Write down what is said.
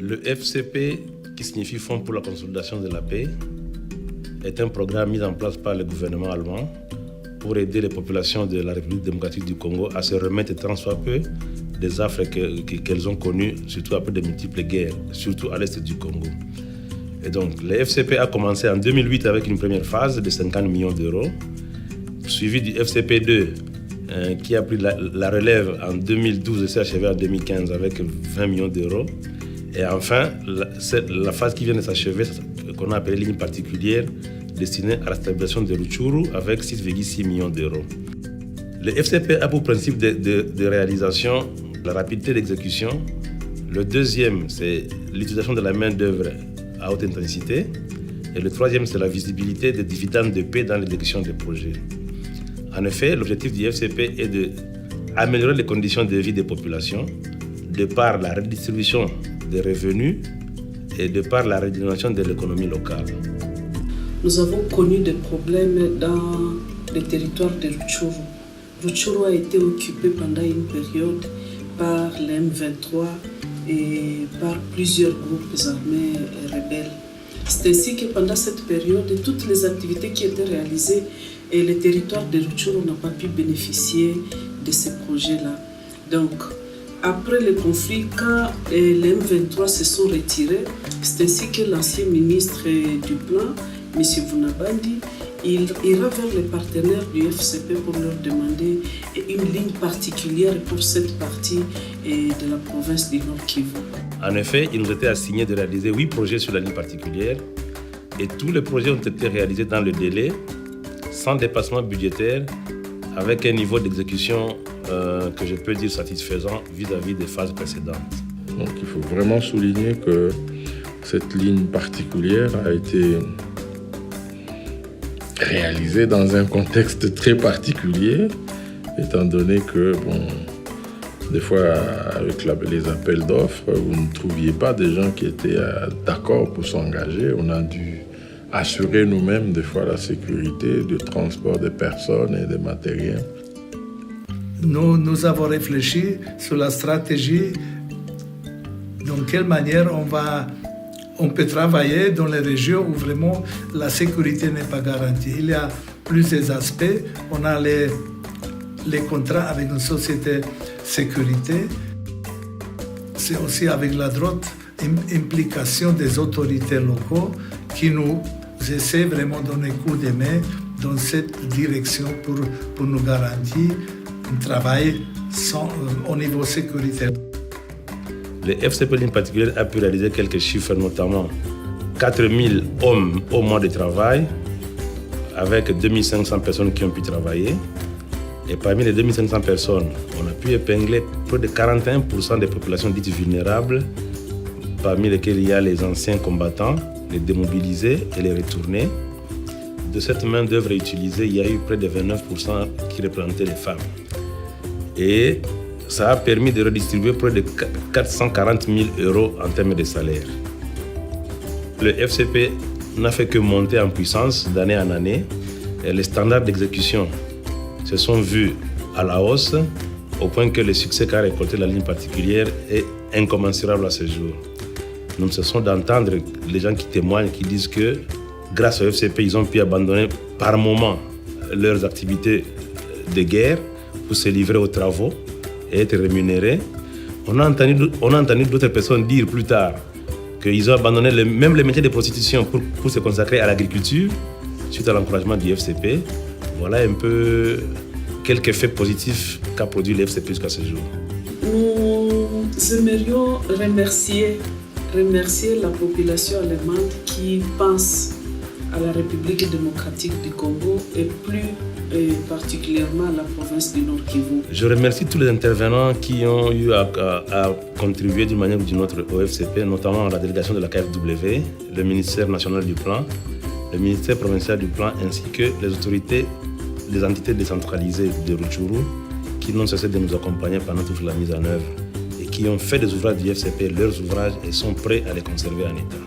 Le FCP, qui signifie Fonds pour la consolidation de la paix, est un programme mis en place par le gouvernement allemand pour aider les populations de la République démocratique du Congo à se remettre tant soit peu des affres qu'elles ont connues, surtout après de multiples guerres, surtout à l'est du Congo. Et donc, le FCP a commencé en 2008 avec une première phase de 50 millions d'euros, suivi du FCP2 qui a pris la relève en 2012 et s'est achevé en 2015 avec 20 millions d'euros. Et enfin, la phase qui vient de s'achever, qu'on a appelée ligne particulière, destinée à la stabilisation de Rutshuru avec 6,6 millions d'euros. Le FCP a pour principe de réalisation la rapidité d'exécution. Le deuxième, c'est l'utilisation de la main-d'œuvre à haute intensité. Et le troisième, c'est la visibilité des dividendes de paix dans l'exécution des projets. En effet, l'objectif du FCP est d'améliorer les conditions de vie des populations de par la redistribution des revenus et de par la redynamisation de l'économie locale. Nous avons connu des problèmes dans le territoire de Rutshuru. Rutshuru a été occupé pendant une période par les M23 et par plusieurs groupes armés et rebelles. C'est ainsi que pendant cette période, toutes les activités qui étaient réalisées et le territoire de Rutshuru n'a pas pu bénéficier de ces projets-là. Donc, après le conflit, quand les M23 se sont retirés, c'est ainsi que l'ancien ministre du plan, M. Vunabandi, il ira vers les partenaires du FCP pour leur demander une ligne particulière pour cette partie de la province du Nord Kivu. En effet, il nous était assigné de réaliser 8 projets sur la ligne particulière et tous les projets ont été réalisés dans le délai, sans dépassement budgétaire, avec un niveau d'exécution que je peux dire satisfaisant vis-à-vis des phases précédentes. Donc il faut vraiment souligner que cette ligne particulière a été réalisée dans un contexte très particulier, étant donné que, des fois, avec les appels d'offres, vous ne trouviez pas des gens qui étaient d'accord pour s'engager. On a dû assurer nous-mêmes, des fois, la sécurité du transport des personnes et des matériels. Nous avons réfléchi sur la stratégie, dans quelle manière on peut travailler dans les régions où vraiment la sécurité n'est pas garantie. Il y a plusieurs aspects. On a les contrats avec nos sociétés de sécurité. C'est aussi avec la droite implication des autorités locales qui nous essaient vraiment de donner coup de main dans cette direction pour nous garantir un travail au niveau sécuritaire. Le FCP en particulier a pu réaliser quelques chiffres, notamment 4000 hommes au mois de travail, avec 2500 personnes qui ont pu travailler. Et parmi les 2500 personnes, on a pu épingler près de 41% des populations dites vulnérables, parmi lesquelles il y a les anciens combattants, les démobilisés et les retournés. De cette main-d'œuvre utilisée, il y a eu près de 29% qui représentaient les femmes. Et ça a permis de redistribuer près de 440 000 euros en termes de salaire. Le FCP n'a fait que monter en puissance d'année en année et les standards d'exécution se sont vus à la hausse au point que le succès qu'a récolté la ligne particulière est incommensurable à ce jour. Nous cessons d'entendre les gens qui témoignent, qui disent que grâce au FCP, ils ont pu abandonner par moment leurs activités de guerre pour se livrer aux travaux et être rémunérés. On a entendu d'autres personnes dire plus tard qu'ils ont abandonné même les métiers de prostitution pour se consacrer à l'agriculture suite à l'encouragement du FCP. Voilà un peu quelques faits positifs qu'a produit le FCP jusqu'à ce jour. Nous aimerions remercier la population allemande qui pense à la République démocratique du Congo et plus particulièrement à la province du Nord Kivu. Je remercie tous les intervenants qui ont eu à contribuer d'une manière ou d'une autre au FCP, notamment la délégation de la KfW, le ministère national du plan, le ministère provincial du plan ainsi que les autorités des entités décentralisées de Rutshuru qui n'ont cessé de nous accompagner pendant toute la mise en œuvre et qui ont fait des ouvrages du FCP leurs ouvrages et sont prêts à les conserver en état.